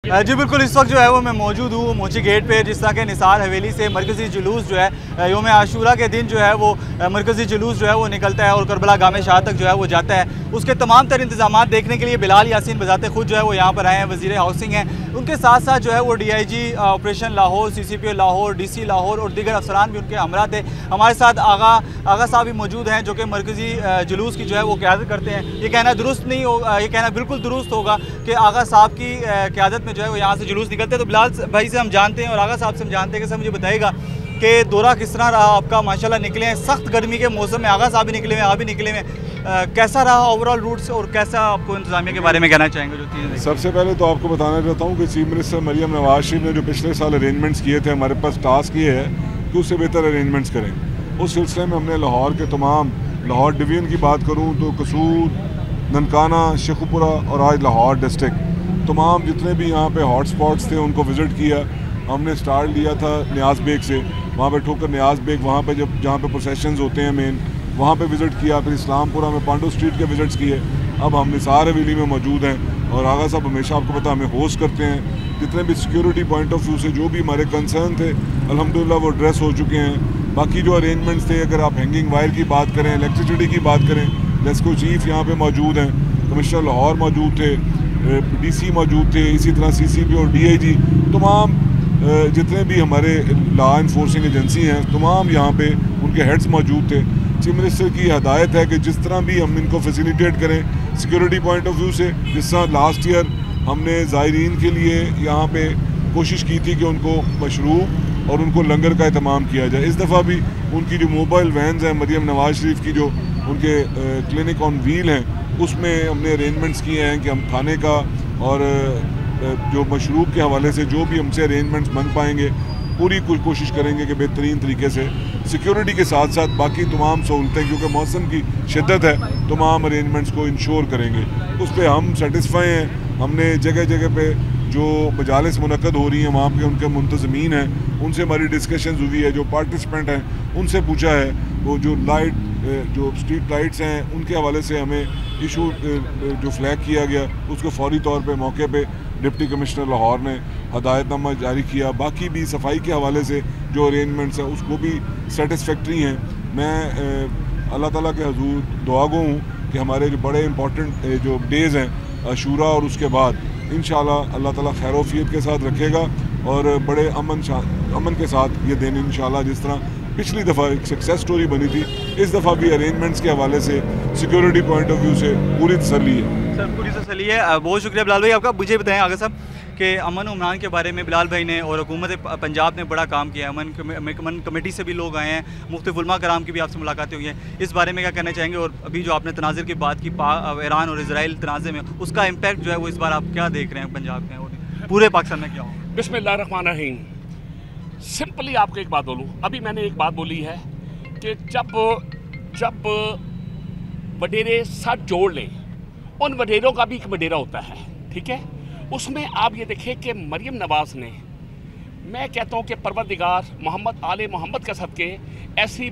जी बिल्कुल, इस वक्त जो है वो मैं मौजूद हूँ मोची गेट पे, जिस तरह के निसार हवेली से मरकज़ी जुलूस जो है योम आशूरा के दिन जो है वो मरकज़ी जुलूस जो है वो निकलता है और करबला गामे शाह तक जो है वो जाता है। उसके तमाम तर इंतजाम देखने के लिए बिलाल यासीन बजाते खुद जो है वो यहाँ पर आए हैं। वज़ीर हाउसिंग हैं, उनके साथ साथ जो है वो DIG operation Lahore, CCPO Lahore, DC Lahore और दीगर अफसरान भी उनके हमरा थे। हमारे साथ आगा साहब भी मौजूद हैं जो कि मरकज़ी जुलूस की जो है वो क़यादत करते हैं। ये कहना दुरुस्त नहीं होगा, ये कहना बिल्कुल दुरुस्त होगा कि आगा साहब की क़यादत में जो है वो यहाँ से जुलूस निकलते हैं। तो बिलाल भाई से हम जानते हैं और आगा साहब से हम जानते हैं कि सर मुझे बताइएगा कि दौरा किस तरह रहा आपका। माशाल्लाह निकले हैं सख्त गर्मी के मौसम में, आगा साहब भी निकले हैं, आप भी निकले हैं, कैसा रहा ओवरऑल रूट्स और कैसा आपको इंतजामिया के बारे में कहना चाहेंगे जो चीज़ें? सबसे पहले तो आपको बताना चाहता हूँ कि चीफ मिनिस्टर मरियम नवाज शरीफ ने जो पिछले साल अरेंजमेंट्स किए थे, हमारे पास टास्क ये है कि उससे बेहतर अरेंजमेंट्स करें। उस सिलसिले में हमने लाहौर के तमाम, लाहौर डिवीज़न की बात करूँ तो कसूर, ननकाना, शेखुपुरा और आज लाहौर डिस्ट्रिक्ट, तमाम जितने भी यहाँ पे हॉट स्पॉट्स थे उनको विज़िट किया। हमने स्टार्ट लिया था नियाज़ बेग से, वहाँ पे ठोकर नियाज़ बेग, वहाँ पे जहाँ पे प्रोसेशंस होते हैं मेन, वहाँ पे विज़िट किया। फिर इस्लामपुरा में पांडू स्ट्रीट के विज़िट्स किए। अब हम निसार हवेली में मौजूद हैं और आगा साहब हमेशा आपको पता हमें होस्ट करते हैं। जितने भी सिक्योरिटी पॉइंट ऑफ व्यू से जो भी हमारे कंसर्न थे अल्हम्दुलिल्लाह वो एड्रेस हो चुके हैं। बाकी जो अरेंजमेंट्स थे, अगर आप हैंगिंग वायर की बात करें, इलेक्ट्रिसिटी की बात करें, लेस्को चीफ यहाँ पे मौजूद हैं, कमिश्नर लाहौर मौजूद थे, DC मौजूद थे, इसी तरह CCP और DIG, तमाम जितने भी हमारे लॉ इन्फोर्सिंग एजेंसी हैं तमाम यहाँ पे उनके हेड्स मौजूद थे। चीफ मिनिस्टर की हदायत है कि जिस तरह भी हम इनको फैसिलिटेट करें सिक्योरिटी पॉइंट ऑफ व्यू से। जिस तरह लास्ट ईयर हमने ज़ायरीन के लिए यहाँ पे कोशिश की थी कि उनको मशरूब और उनको लंगर का एहतमाम किया जाए, इस दफ़ा भी उनकी जो मोबाइल वैन्स हैं मरियम नवाज शरीफ की, जो उनके क्लिनिक ऑन व्हील हैं, उसमें हमने अरेंजमेंट्स किए हैं कि हम खाने का और जो मशरूब के हवाले से जो भी हमसे अरेंजमेंट्स बन पाएंगे पूरी कोशिश करेंगे कि बेहतरीन तरीके से सिक्योरिटी के साथ साथ बाकी तमाम सहूलतें, क्योंकि मौसम की शिद्दत है, तमाम अरेंजमेंट्स को इंश्योर करेंगे। उस पर हम सेटिस्फाई हैं। हमने जगह जगह पे जो मजालिस मुनक़द हो रही हैं वहाँ पे उनके मुंतज़मीन हैं, उनसे हमारी डिस्कशंस हुई है। जो पार्टिसिपेंट हैं उनसे पूछा है, वो जो जो स्ट्रीट लाइट्स हैं उनके हवाले से हमें इशू जो फ्लैग किया गया उसको फौरी तौर पे मौके पे डिप्टी कमिश्नर लाहौर ने हदायतनामा जारी किया। बाकी भी सफाई के हवाले से जो अरेंजमेंट्स हैं उसको भी सेटिस्फैक्ट्री हैं। मैं अल्लाह ताला के हजूर दुआगो हूँ कि हमारे जो बड़े इंपॉर्टेंट जो डेज़ हैं आशूरा और उसके बाद इंशाल्लाह अल्लाह ताला खैरोफियत के साथ रखेगा और बड़े अमन के साथ ये दिन इंशाल्लाह, जिस तरह पिछली दफ़ा एक सक्सेस स्टोरी बनी थी, इस दफ़ा भी अरेंजमेंट्स के हवाले से सिक्योरिटी पॉइंट ऑफ व्यू से पूरी तसल्ली है। सर पूरी तसल्ली है। बहुत शुक्रिया बिलाल भाई आपका। मुझे बताएं आगे साहब कि अमन उमरान के बारे में बिलाल भाई ने और हुकूमत पंजाब ने बड़ा काम किया है। अमन कमेटी से भी लोग आए हैं, मुख्तलिफ उलमा कराम की भी आपसे मुलाकातें हुई हैं, इस बारे में क्या कहना चाहेंगे? और अभी जो आपने तनाज़ुर की बात की ईरान और इजराइल तनाज़े में, उसका इम्पैक्ट जो है वो इस बार आप क्या देख रहे हैं पंजाब में और पूरे पाकिस्तान में क्या हो? बिस्मिल्लाहिर्रहमानिर्रहीम। सिंपली आपको एक बात बोलूँ, अभी मैंने एक बात बोली है कि जब वडेरे साथ जोड़ लें, उन वडेरों का भी एक वडेरा होता है, ठीक है। उसमें आप ये देखें कि मरियम नवाज़ ने, मैं कहता हूँ कि परवरदिगार मोहम्मद आले मोहम्मद का सदके ऐसी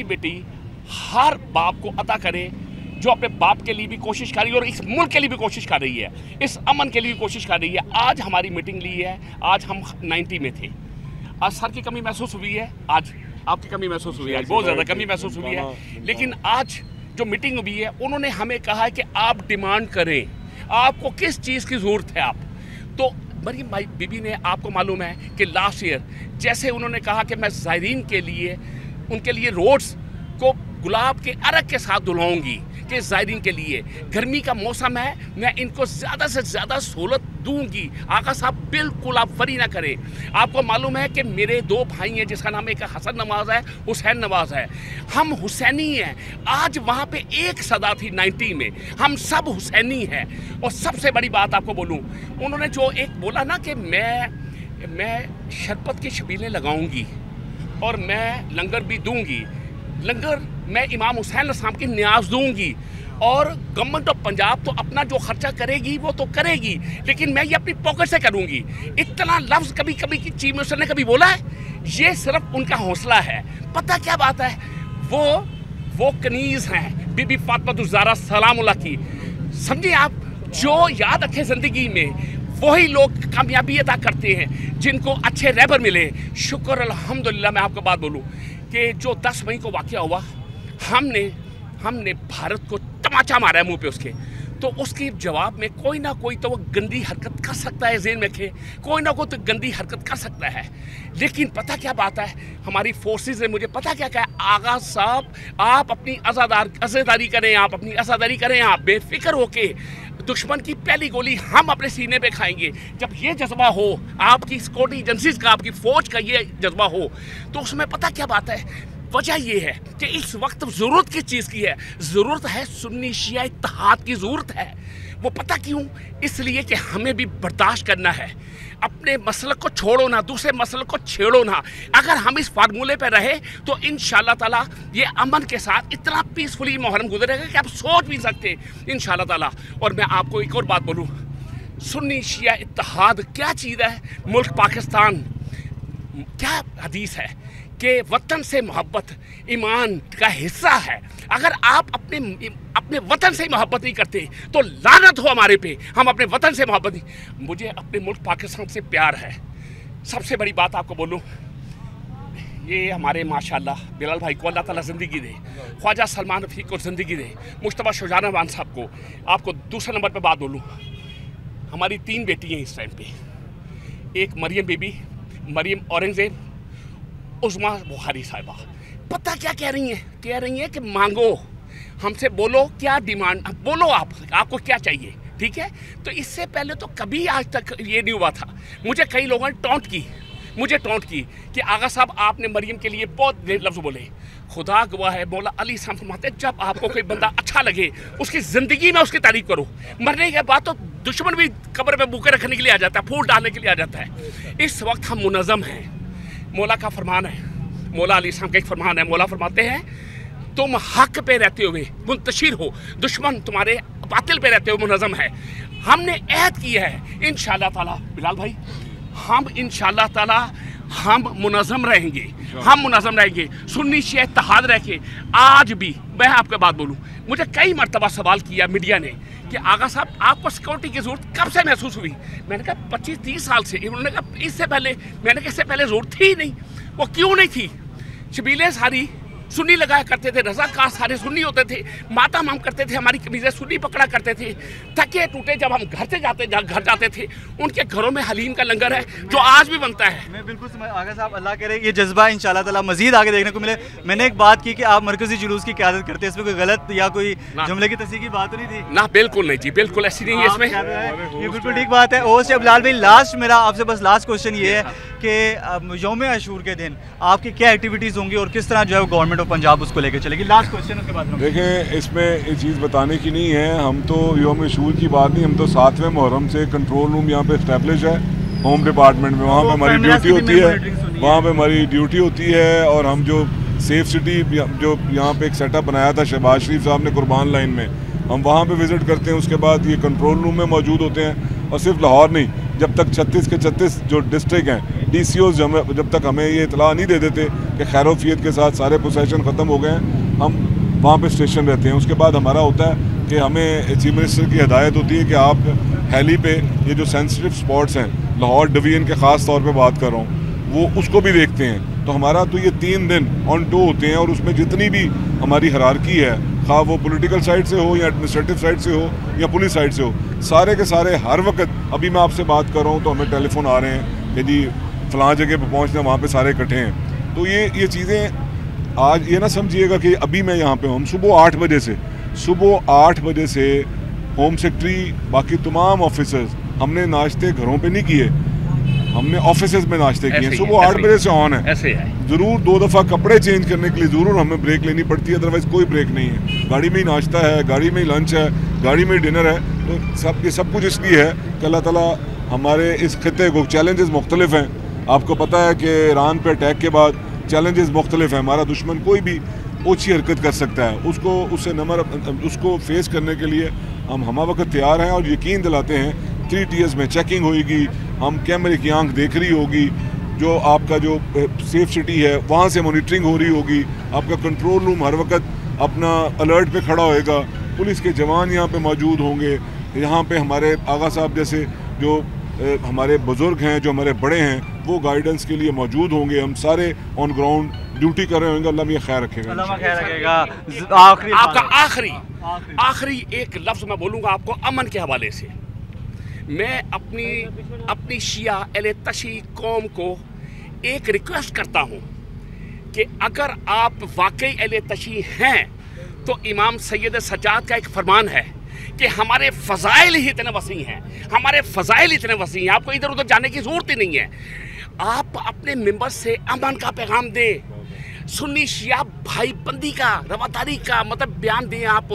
बेटी हर बाप को अता करे जो अपने बाप के लिए भी कोशिश कर रही है और इस मुल्क के लिए भी कोशिश कर रही है, इस अमन के लिए भी कोशिश कर रही है। आज हमारी मीटिंग ली है, आज हम 90 में थे। आज सर की कमी महसूस हुई है, आज आपकी कमी महसूस हुई है, आज बहुत ज़्यादा कमी महसूस हुई है। लेकिन आज जो मीटिंग हुई है उन्होंने हमें कहा है कि आप डिमांड करें, आपको किस चीज़ की ज़रूरत है। आप तो मरियम भाई बीबी ने, आपको मालूम है कि लास्ट ईयर जैसे उन्होंने कहा कि मैं ज़ायरीन के लिए, उनके लिए रोड्स को गुलाब के अरग के साथ धुलवाऊंगी कि ज़ायरीन के लिए गर्मी का मौसम है, मैं इनको ज़्यादा से ज़्यादा सहूलत दूंगी। आका साहब बिल्कुल आप फरी ना करें। आपको मालूम है कि मेरे 2 भाई हैं जिसका नाम एक हसन नवाज़ है, हुसैन नवाज़ है, हम हुसैनी हैं। आज वहाँ पे एक सदा थी 90 में, हम सब हुसैनी हैं। और सबसे बड़ी बात आपको बोलूँ, उन्होंने जो एक बोला ना कि मैं शरबत की छबीलें लगाऊंगी और मैं लंगर भी दूंगी, लंगर मैं इमाम हुसैन साहब की न्याज दूंगी, और गवर्नमेंट ऑफ पंजाब तो अपना जो खर्चा करेगी वो तो करेगी, लेकिन मैं ये अपनी पॉकेट से करूंगी। इतना लफ्ज़ कभी की चीफ मिनिस्टर ने कभी बोला है? ये सिर्फ उनका हौसला है। पता क्या बात है, वो कनीज़ हैं बीबी फातिमा ज़हरा सलामुल्लाह की, समझिए आप, जो याद रखे ज़िंदगी में वही लोग कामयाबी अता करते हैं जिनको अच्छे रहबर मिले। शुक्र अल्हम्दुलिल्लाह। मैं आपको बात बोलूँ कि जो 10 मई को वाक़या हुआ, हमने भारत को तमाचा मारा है मुंह पे उसके, तो उसके जवाब में कोई ना कोई तो वो गंदी हरकत कर सकता है, ज़हन में रखे, कोई ना कोई तो गंदी हरकत कर सकता है। लेकिन पता क्या बात है, हमारी फोर्सेस ने मुझे पता क्या कहा, आगा साहब आप अपनी आज़ादारी करें, आप अपनी आज़ादारी करें, आप बेफिक्र होके दुश्मन की पहली गोली हम अपने सीने पे खाएंगे। जब ये जज्बा हो, आपकी सिक्योरिटी एजेंसीज का, आपकी फ़ौज का ये जज्बा हो, तो उसमें पता क्या बात है, वजह ये है कि इस वक्त ज़रूरत किस चीज़ की है, ज़रूरत है सुन्नी शिया इत्तेहाद की ज़रूरत है। वो पता क्यों, इसलिए कि हमें भी बर्दाश्त करना है। अपने मसलक को छोड़ो ना, दूसरे मसलक को छेड़ो ना। अगर हम इस फार्मूले पे रहे तो इंशाल्लाह ताला ये अमन के साथ इतना पीसफुली मुहर्रम गुजरेगा कि आप सोच भी सकते इंशाल्लाह ताला। और मैं आपको एक और बात बोलूँ, सुन्नी शिया इत्तेहाद क्या चीज़ है, मुल्क पाकिस्तान, क्या हदीस है कि वतन से मोहब्बत ईमान का हिस्सा है। अगर आप अपने वतन से मोहब्बत नहीं करते तो लानत हो हमारे पे, हम अपने वतन से मोहब्बत नहीं। मुझे अपने मुल्क पाकिस्तान से प्यार है। सबसे बड़ी बात आपको बोलूँ, ये हमारे माशाल्लाह बिलाल भाई को अल्लाह ताला ज़िंदगी दे, ख्वाजा सलमान रफ़ी को ज़िंदगी दे, मुश्तबा शुजानावान साहब को। आपको दूसरे नंबर पे बात बोलूँ, हमारी 3 बेटी हैं इस टाइम पे, एक मरियम बीबी, मरियम औरंगज़ेब, उज़मा बुखारी साहिबा। पता क्या कह रही हैं कि मांगो, हमसे बोलो क्या डिमांड, बोलो आपको क्या चाहिए, ठीक है। तो इससे पहले तो कभी आज तक ये नहीं हुआ था। मुझे कई लोगों ने टॉन्ट की कि आगा साहब आपने मरियम के लिए बहुत ढेर लफ्ज़ बोले। खुदा गवाह है, मौला अली साहब फरमाते हैं, जब आपको कोई बंदा अच्छा लगे उसकी ज़िंदगी में उसकी तारीफ़ करो, मरने के बाद तो दुश्मन भी कब्र में बुके रखने के लिए आ जाता है, फूल डालने के लिए आ जाता है। इस वक्त हम मुनज़्ज़म हैं, मौला का फरमान है, मौला अली साहब का एक फरमान है, मौला फरमाते हैं तुम हक पे रहते हुए मुंतशिर हो, दुश्मन तुम्हारे बातिल पे रहते हुए मुनज़्ज़म है। हमने ऐद किया है इंशाअल्लाह ताला बिलाल भाई, हम इंशाअल्लाह ताला हम मुनज़्ज़म रहेंगे, सुन्नी शिया इत्तेहाद रह के। आज भी मैं आपको बात बोलूँ, मुझे कई मरतबा सवाल किया मीडिया ने कि आगा साहब आपको सिक्योरिटी की ज़रूरत कब से महसूस हुई। मैंने कहा 25-30 साल से। उन्होंने कहा इससे पहले, मैंने कहा इससे पहले ज़रूरत थी ही नहीं। वो क्यों नहीं थी, शबीलें सारी सुन्नी लगाया करते थे, रज़ाकार सारे सुन्नी होते थे, मातम हम करते थे, हमारी कमीज़ें सुन्नी पकड़ा करते थे। थके टूटे जब हम घर जाते थे, उनके घरों में हलीम का लंगर है जो आज भी बनता है। मैं बिल्कुल समझ आगा साहब, अल्लाह करे ये जज्बा इंशाल्लाह ताला मज़ीद आगे देखने को मिले। मैंने एक बात की कि आप मरकज़ी जुलूस की क़यादत करते हैं, इसमें कोई गलत या कोई जुमले की तस्दीक की बात नहीं थी ना? बिल्कुल नहीं जी, बिल्कुल ऐसी नहीं है इसमें, ये बिल्कुल ठीक बात है। और से बिलाल भाई, लास्ट मेरा आपसे बस लास्ट क्वेश्चन ये है कि यौम आशूर के दिन आपकी क्या एक्टिविटीज़ होंगी और किस तरह जो है गवर्नमेंट ऑफ पंजाब उसको लेकर चलेगी? लास्ट क्वेश्चन उसके बाद। देखें, इसमें ये चीज़ बताने की नहीं है, हम तो यौम आशूर की बात नहीं, हम तो 7वें मुहर्रम से कंट्रोल रूम यहाँ पे इस्टेब्लिश है होम डिपार्टमेंट में, वहाँ पे हमारी ड्यूटी होती है, और हम जो सेफ सिटी जो यहाँ पे एक सेटअप बनाया था शहबाज शरीफ साहब ने कुर्बान लाइन में, हम वहाँ पे विज़िट करते हैं। उसके बाद ये कंट्रोल रूम में मौजूद होते हैं। और सिर्फ लाहौर नहीं, जब तक 36 के 36 जो डिस्ट्रिक्ट हैं, DCOs जब तक हमें ये इतला नहीं दे देते कि खैरोफियत के साथ सारे पोसेशन ख़त्म हो गए हैं, हम वहाँ पे स्टेशन रहते हैं। उसके बाद हमारा होता है कि हमें चीफ मिनिस्टर की हिदायत होती है कि आप हेली पे ये जो सेंसिटिव स्पॉट्स हैं, लाहौर डिवीज़न के ख़ास तौर पे बात कर रहा हूँ, वो उसको भी देखते हैं। तो हमारा तो ये 3 दिन ऑन टो होते हैं, और उसमें जितनी भी हमारी हिरार्की है, खा वो पॉलिटिकल साइड से हो या एडमिनिस्ट्रेटिव साइड से हो या पुलिस साइड से हो, सारे के सारे हर वक्त, अभी मैं आपसे बात कर रहा हूँ तो हमें टेलीफोन आ रहे हैं कि जी फ़लाँ जगह पर पहुँचना, वहाँ पे सारे इकट्ठे हैं। तो ये चीज़ें आज ये ना समझिएगा कि अभी मैं यहाँ पे हूँ, हम सुबह 8 बजे से होम सेक्रेटरी बाकी तमाम ऑफिसर्स, हमने नाश्ते घरों पे नहीं किए, हमने ऑफिसेज में नाश्ते किए। सुबह 8 बजे से ऑन है। ज़रूर 2 दफ़ा कपड़े चेंज करने के लिए ज़रूर हमें ब्रेक लेनी पड़ती है, अदरवाइज़ कोई ब्रेक नहीं है। गाड़ी में ही नाश्ता है, गाड़ी में ही लंच है, गाड़ी में ही डिनर है। तो सब कुछ इसलिए है कि अल्लाह ताला हमारे इस खित्ते को, चैलेंजेस मुख्तलिफ हैं, आपको पता है कि ईरान पे अटैक के बाद चैलेंजेस मुख्तलिफ हैं। हमारा दुश्मन कोई भी ओछी हरकत कर सकता है, उसको फेस करने के लिए हम वक्त तैयार हैं। और यकीन दिलाते हैं 3 tiers में चेकिंग होगी, हम कैमरे की आंख देख रही होगी, जो आपका जो सेफ सिटी है वहाँ से मॉनिटरिंग हो रही होगी, आपका कंट्रोल रूम हर वक्त अपना अलर्ट पे खड़ा होएगा, पुलिस के जवान यहाँ पे मौजूद होंगे। यहाँ पे हमारे आगा साहब जैसे जो हमारे बुज़ुर्ग हैं, जो हमारे बड़े हैं, वो गाइडेंस के लिए मौजूद होंगे। हम सारे ऑन ग्राउंड ड्यूटी कर रहे होंगे। अल्लाह में खैर रखेगा। आपका आखिरी एक लफ्ज़ मैं बोलूँगा आपको अमन के हवाले से। मैं अपनी शिया अहले तशी कौम को एक रिक्वेस्ट करता हूँ कि अगर आप वाकई अहले तशी हैं तो इमाम सैयद सज्जाद का एक फरमान है कि हमारे फ़ज़ाइल ही इतने वसी हैं, हमारे फ़ज़ाइल इतने वसी हैं, आपको इधर उधर जाने की ज़रूरत ही नहीं है। आप अपने मिंबर से अमन का पैगाम दें, सुन्नी शिया भाईबंदी का, रवादारी का मतलब बयान दें आप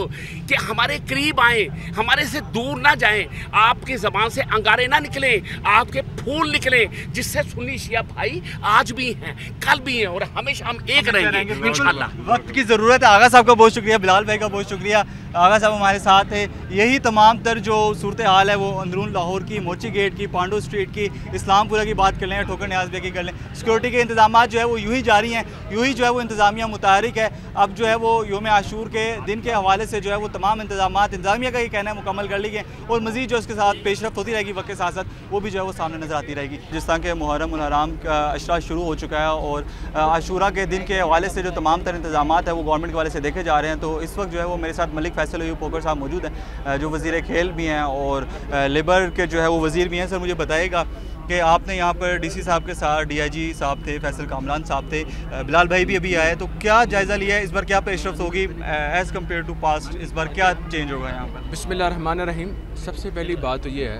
कि हमारे करीब आएँ, हमारे से दूर ना जाएं, आपकी ज़बान से अंगारे ना निकलें, आपके फूल निकलें, जिससे सुन्नी शिया भाई आज भी हैं, कल भी हैं और हमेशा हम एक रहेंगे इंशाअल्लाह। वक्त की ज़रूरत है। आगा साहब का बहुत शुक्रिया, बिलाल भाई का बहुत शुक्रिया। आगा साहब हमारे साथ है। यही तमाम तर जो सूरत हाल है वो अंदरून लाहौर की, मोची गेट की, पांडू स्ट्रीट की, इस्लामपुरा की बात कर लें, ठोकर न्याज बे की कर लें, सिक्योरिटी के इंतजाम जो है वो यूँ ही जारी हैं, यूँ ही जो है वो इंतज़ामिया मुतहरिक है। अब जो है वो योम आशूर के दिन के हवाले से जो है वो तमाम इंतजामिया का ये कहना है मुकम्मल कर ली गए और मज़ीद जो इसके साथ पेशरफ्त होती रहेगी वक्त के साथ साथ वो भी जो है वो सामने नज़र आती रहेगी। जिस तरह के मुहर्रम उल हराम का अशरा शुरू हो चुका है और आशूरा के दिन के हवाले से जो तमाम तर इंतजाम है वो गवर्नमेंट के हवाले से देखे जा रहे हैं। तो इस वक्त जो है वो मेरे साथ मलिक फैसल अयूब पोकर साहब मौजूद हैं जो वज़ीर खेल भी हैं और लेबर के जो है वो वज़ीर भी हैं। सर मुझे बताइएगा कि आपने यहाँ पर डीसी साहब के साथ डीआईजी साहब थे, फैसल कामरान साहब थे, बिलाल भाई भी अभी आए, तो क्या जायज़ा लिया है इस बार, क्या पेशरफ्त होगी एज़ कम्पेयर टू पास्ट, इस बार क्या चेंज होगा यहाँ पर? बिस्मिल्लाहिर्रहमानिर्रहीम। सबसे पहली बात तो ये है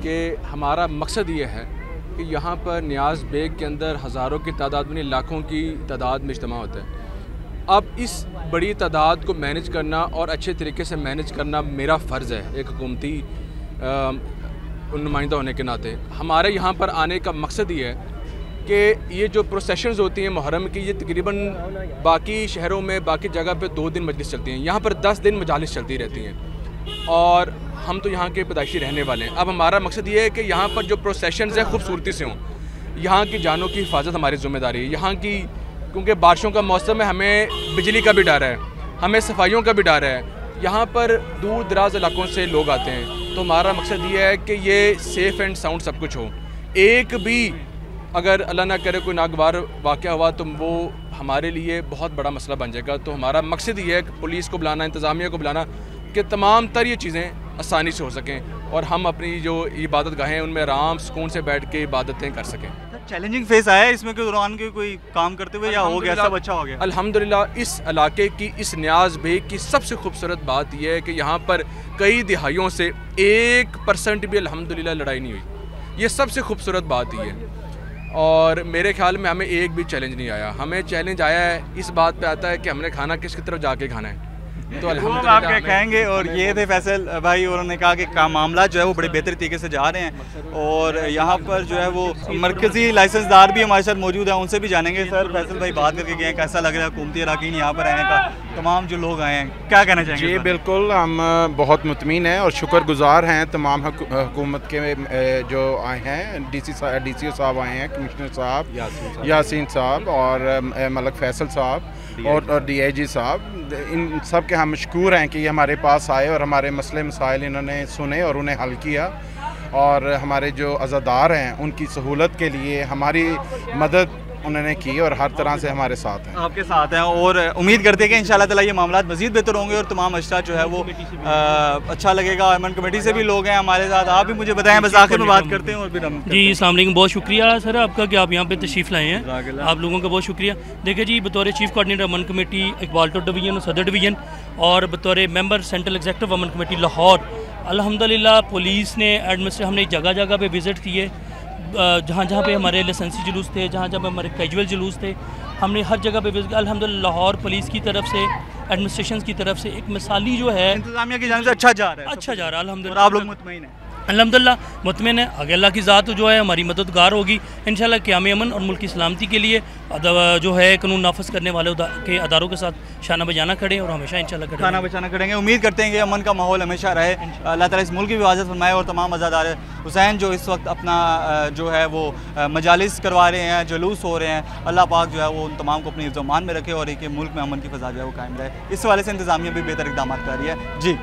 कि हमारा मकसद ये है कि यहाँ पर न्याज बेग के अंदर हज़ारों की तादाद में, लाखों की तादाद में इज्तिमा होता है। अब इस बड़ी तादाद को मैनेज करना और अच्छे तरीके से मैनेज करना मेरा फ़र्ज़ है एक हुकूमती नुमाइंदा होने के नाते। हमारे यहाँ पर आने का मकसद ये है कि ये जो प्रोसेशंस होती हैं मुहर्रम की, ये तकरीबन बाकी शहरों में बाकी जगह पे 2 दिन मजलिस चलती हैं, यहाँ पर 10 दिन मजालिस चलती रहती हैं और हम तो यहाँ के पैदाइशी रहने वाले हैं। अब हमारा मकसद ये है कि यहाँ पर जो प्रोसेशंस हैं खूबसूरती से हों, यहाँ की जानों की हिफाजत हमारी ज़िम्मेदारी है। यहाँ की क्योंकि बारिशों का मौसम है, हमें बिजली का भी डर है, हमें सफाइयों का भी डर है। यहाँ पर दूर दराज इलाकों से लोग आते हैं, तो हमारा मकसद ये है कि ये सेफ़ एंड साउंड सब कुछ हो। एक भी अगर अल्लाह ना करे कोई नागवार वाक़या हुआ तो वो हमारे लिए बहुत बड़ा मसला बन जाएगा। तो हमारा मकसद ये है कि पुलिस को बुलाना, इंतज़ामिया को बुलाना कि तमाम तर ये चीज़ें आसानी से हो सकें और हम अपनी जो इबादत गाहें उनमें आराम सुकून से बैठ के इबादतें कर सकें। चैलेंजिंग फेस आया इसमें के दौरान के कोई काम करते हुए या हो गया सब अच्छा हो गया? अल्हम्दुलिल्लाह इस इलाके की, इस न्याज बेग की सबसे खूबसूरत बात यह है कि यहाँ पर कई दिहाइयों से 1% भी अल्हम्दुलिल्लाह लड़ाई नहीं हुई। ये सबसे खूबसूरत बात ही है और मेरे ख्याल में हमें एक भी चैलेंज नहीं आया। हमें चैलेंज आया है इस बात पे आता है कि हमने खाना किसकी तरफ जाके खाना है। तो आप क्या कहेंगे? और ये थे फैसल भाई, उन्होंने कहा कि मामला जो है वो बड़े बेहतर तरीके से जा रहे हैं और यहाँ पर जो है वो मरकज़ी लाइसेंसदार भी हमारे साथ मौजूद हैं, उनसे भी जानेंगे। सर फैसल भाई बात करके गए, कैसा लग रहा है हुकूमती अरकान यहाँ पर आने का, तमाम जो लोग आए हैं, क्या कहना चाहेंगे? जी बिल्कुल, हम बहुत मुतमीन हैं और शुक्रगुजार हैं तमाम हुकूमत के जो आए हैं, DCO साहब आए हैं, कमिश्नर साहब यासीन साहब और मलिक फैसल साहब और DIG साहब, इन सब के हम मशकूर हैं कि ये हमारे पास आए और हमारे मसले मसाइल इन्होंने सुने और उन्हें हल किया और हमारे जो अज़ादार हैं उनकी सहूलत के लिए हमारी मदद उन्होंने की और हर तरह से हमारे साथ हैं, आपके साथ हैं और उम्मीद करते हैं कि इंशाल्लाह ताला ये मामला मज़ीद बेहतर होंगे और तमाम अशरा जो है वो अच्छा लगेगा। अमन कमेटी से भी लोग हैं हमारे साथ, आप भी मुझे बताएं, बस आखिर में बात करते हैं और फिर हम जी। अस्सलाम वालेकुम, बहुत शुक्रिया सर आपका कि आप यहाँ पे तशरीफ़ लाए हैं, आप लोगों का बहुत शुक्रिया। देखिए जी, बतौर चीफ़ कोऑर्डिनेटर अमन कमेटी इकबाल डिवीज़न और सदर डिवीज़न और बतौर मेंबर सेंट्रल एग्जीक्यूटिव अमन कमेटी लाहौर, अल्हम्दुलिल्लाह पुलिस ने एडमिनिस्ट्रेशन हमने जगह जगह पे विज़िट किए, जहाँ जहाँ पे हमारे लाइसेंसी जुलूस थे, जहाँ जहाँ पे हमारे कैजुअल जुलूस थे, हमने हर जगह पे विज़िट किया। अल्हम्दुलिल्लाह लाहौर पुलिस की तरफ से, एडमिनिस्ट्रेशन की तरफ से एक मिसाली जो है इंतजामिया की जानिब से अच्छा जा रहा है, अच्छा जा रहा है अल्हम्दुलिल्लाह। आप लोग मुतमईन हैं? अल्हम्दुलिल्लाह मुतमिन है, आगे अल्लाह की ज़ात जो है हमारी मददगार होगी इंशाल्लाह। क़याम अमन और मुल्क की सलामती के लिए जो है कानून नाफिज करने वाले के अदारों के साथ शाना बजाना खड़े और हमेशा इंशाल्लाह खड़े खाना बचाना करेंगे। उम्मीद करते हैं कि अमन का माहौल हमेशा रहे, अल्लाह ताला इस मुल्क की भी हिफाज़त फरमाए और तमाम अज़ादार हुसैन जो इस वक्त अपना जो है वो मजालिस करवा रहे हैं, जुलूस हो रहे हैं, अल्लाह पाक जो है वो उन तमाम को अपनी ज़मान में रखे और एक मुल्क में अमन की फ़ज़ा जो है वो कायम रहे। इस वाले से इंतज़ामिया भी बेहतर इक़दाम कर रही है। जी।